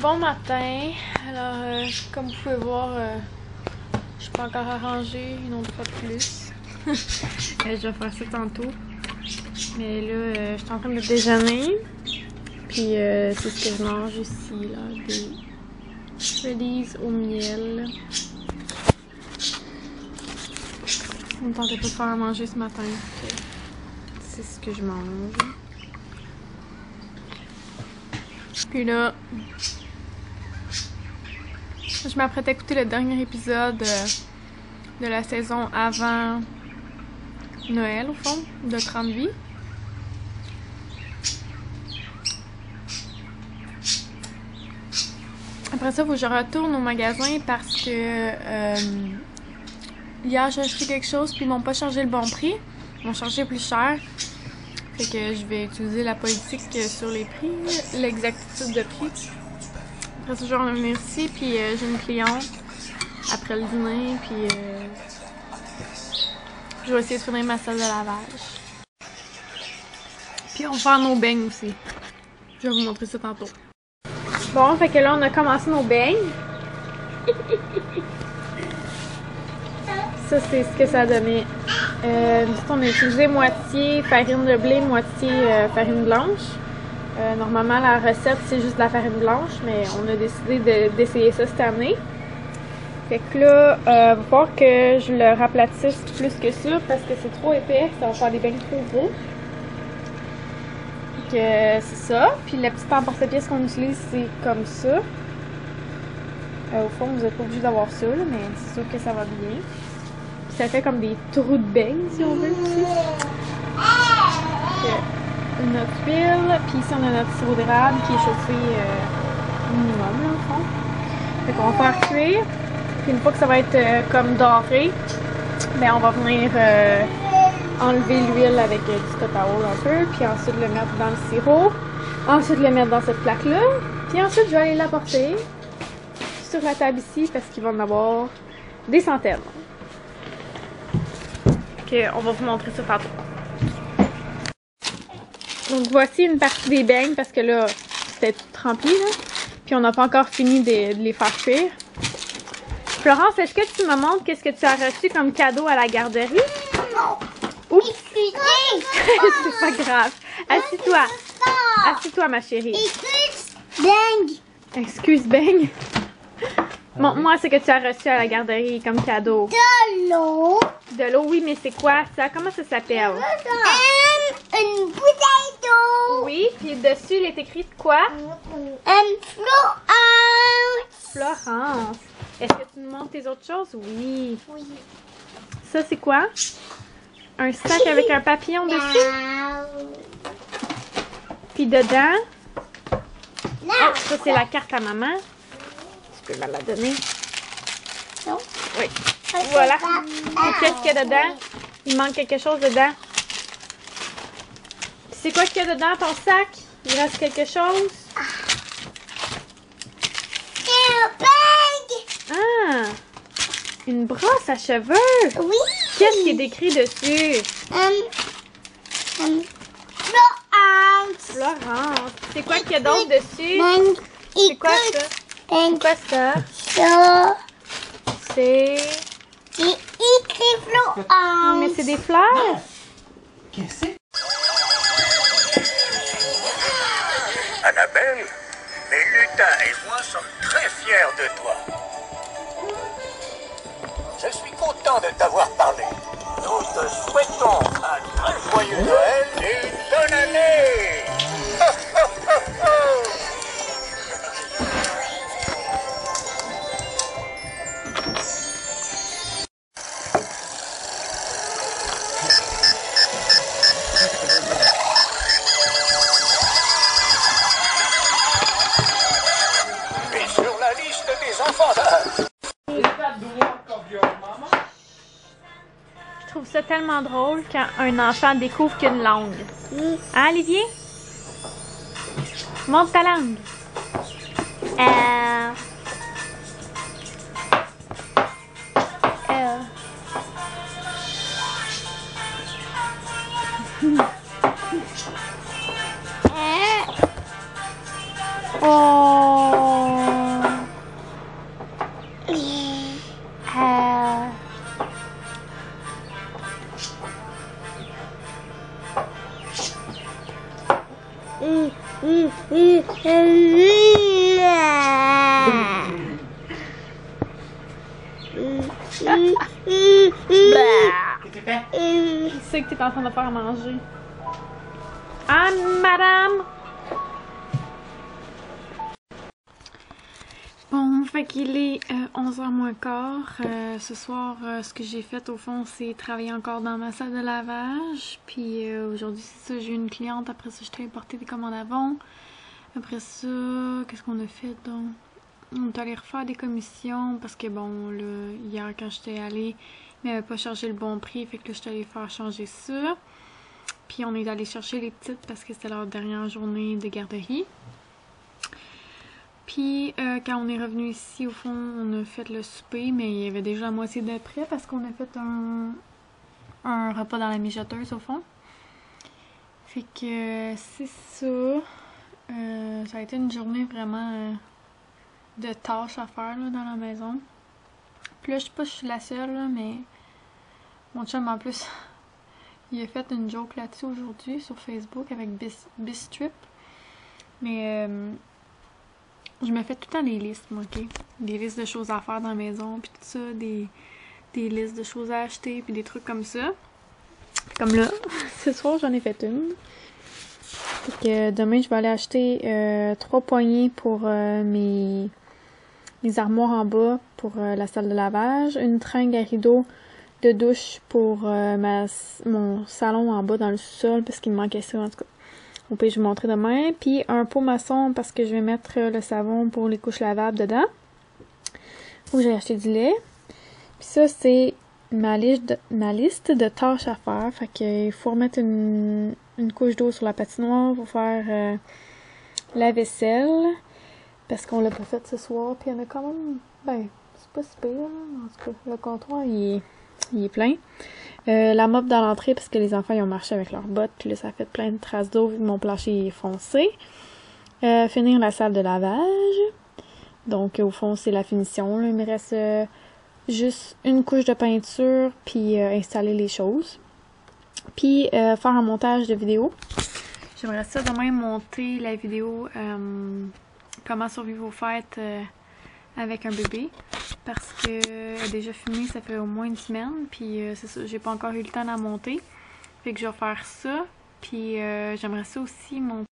Bon matin. Alors, comme vous pouvez voir, je suis pas encore arrangée une autre fois de plus. Je vais faire ça tantôt. Mais là, je suis en train de déjeuner. Puis, c'est ce que je mange ici, là. Des Freddy's au miel. On ne tentait pas de faire à manger ce matin. C'est ce que je mange. Puis là, je m'apprête à écouter le dernier épisode de la saison avant Noël, au fond, de 30 vies. Après ça, il faut que je retourne au magasin parce que hier j'ai acheté quelque chose puis ils m'ont pas chargé le bon prix. Ils m'ont chargé plus cher. Fait que je vais utiliser la politique sur les prix, l'exactitude de prix. Après ça, je vais revenir ici puis j'ai une cliente après le dîner puis je vais essayer de finir ma salle de lavage. Puis on va faire nos beignes aussi. Je vais vous montrer ça tantôt. Bon, fait que là, on a commencé nos beignes. Ça, c'est ce que ça a donné. On a utilisé moitié farine de blé, moitié farine blanche. Normalement, la recette, c'est juste de la farine blanche, mais on a décidé d'essayer ça cette année. Fait que là, va falloir que je le raplatisse plus que ça, parce que c'est trop épais, ça va faire des beignes trop gros. C'est ça. Puis la petite emporte-pièce qu'on utilise, c'est comme ça. Au fond, vous n'êtes pas obligé d'avoir ça, là, mais c'est sûr que ça va bien. Puis ça fait comme des trous de beignes, si on veut, ici. Notre huile. Puis ici, on a notre sirop d'érable qui est chauffé minimum, là, au fond. Fait qu'on va faire cuire. Puis une fois que ça va être comme doré, ben on va venir enlever l'huile avec du towel un peu, puis ensuite le mettre dans le sirop, ensuite le mettre dans cette plaque-là, puis ensuite je vais aller l'apporter sur la table ici parce qu'il va en avoir des centaines. Ok, on va vous montrer ça tantôt. Donc voici une partie des beignes parce que là, c'était tout rempli, là, puis on n'a pas encore fini de les faire cuire. Florence, est-ce que tu me montres qu'est-ce que tu as reçu comme cadeau à la garderie? Oups! C'est pas grave. Assis-toi. Assis-toi, ma chérie. Excuse Bang. Excuse Bang. Montre-moi ce que tu as reçu à la garderie comme cadeau. De l'eau. De l'eau, oui, mais c'est quoi ça? Comment ça s'appelle? Une bouteille d'eau. Oui, puis dessus, il est écrit quoi? Florence. Florence. Est-ce que tu nous montres tes autres choses? Oui. Oui. Ça, c'est quoi? Un sac avec un papillon dessus? Puis dedans? Oh, ça, c'est la carte à maman. Tu peux me la donner? Non. Oui. Voilà. Et qu'est-ce qu'il y a dedans? Il manque quelque chose dedans. Puis c'est quoi qu'il y a dedans, ton sac? Il reste quelque chose? Ah! Une brosse à cheveux! Oui. Qu'est-ce qui est écrit dessus? Florence. Florence. C'est quoi qu'il y a d'autre dessus? Bang. C'est quoi ça? Bang. C'est quoi ça? Ça. C'est... C'est écrit Florence. Mais c'est des fleurs? Qu'est-ce que c'est? Annabelle, les lutins et moi sommes très fiers de toi. Je suis content de t'avoir parlé. Nous te souhaitons un très joyeux Noël et une bonne année. Et sur la liste des enfants d'âge. Je trouve ça tellement drôle quand un enfant découvre qu'il y a une langue. Hein, Olivier? Montre ta langue. Oh! est en train de faire à manger. Ah, madame! Bon, fait qu'il est 11h moins quart. Ce soir, ce que j'ai fait au fond, c'est travailler encore dans ma salle de lavage. Puis aujourd'hui, c'est ça, j'ai eu une cliente. Après ça, je t'ai apporté des commandes avant. Après ça, qu'est-ce qu'on a fait donc? On est allé refaire des commissions parce que bon, là, hier quand j'étais allée, il m'avait pas chargé le bon prix. Fait que là, j'étais allée faire changer ça. Puis on est allé chercher les petites parce que c'était leur dernière journée de garderie. Puis quand on est revenu ici, au fond, on a fait le souper, mais il y avait déjà la moitié de prêt parce qu'on a fait un repas dans la mijoteuse au fond. Fait que c'est ça. Ça a été une journée vraiment de tâches à faire là, dans la maison. Puis là, je sais pas si je suis la seule, là, mais mon chum en plus, il a fait une joke là-dessus aujourd'hui sur Facebook avec Bistrip. Mais je me fais tout le temps des listes, moi, ok? Des listes de choses à faire dans la maison, puis tout ça, des listes de choses à acheter, puis des trucs comme ça. Comme là, ce soir, j'en ai fait une. Fait que demain, je vais aller acheter 3 poignées pour mes armoires en bas pour la salle de lavage, une tringle à rideaux de douche pour mon salon en bas dans le sous-sol, parce qu'il me manquait ça, en tout cas. Au pire, je vais vous montrer demain. Puis un pot maçon parce que je vais mettre le savon pour les couches lavables dedans. Faut que j'ai acheté du lait. Puis ça, c'est ma liste de tâches à faire. Fait qu'il faut remettre une couche d'eau sur la patinoire. Faut faire la vaisselle. Parce qu'on l'a pas fait ce soir. Puis il y en a quand même... Ben, c'est pas si pire. En tout cas, le comptoir, il est plein. La mop dans l'entrée parce que les enfants ils ont marché avec leurs bottes, puis là ça a fait plein de traces d'eau vu que mon plancher est foncé. Finir la salle de lavage. Donc au fond c'est la finition. Là. Il me reste juste une couche de peinture puis installer les choses. Puis faire un montage de vidéo. J'aimerais ça demain monter la vidéo comment survivre aux fêtes avec un bébé. Parce que a déjà filmé, ça fait au moins une semaine. Puis c'est ça, j'ai pas encore eu le temps d'en monter. Fait que je vais faire ça. Puis j'aimerais ça aussi monter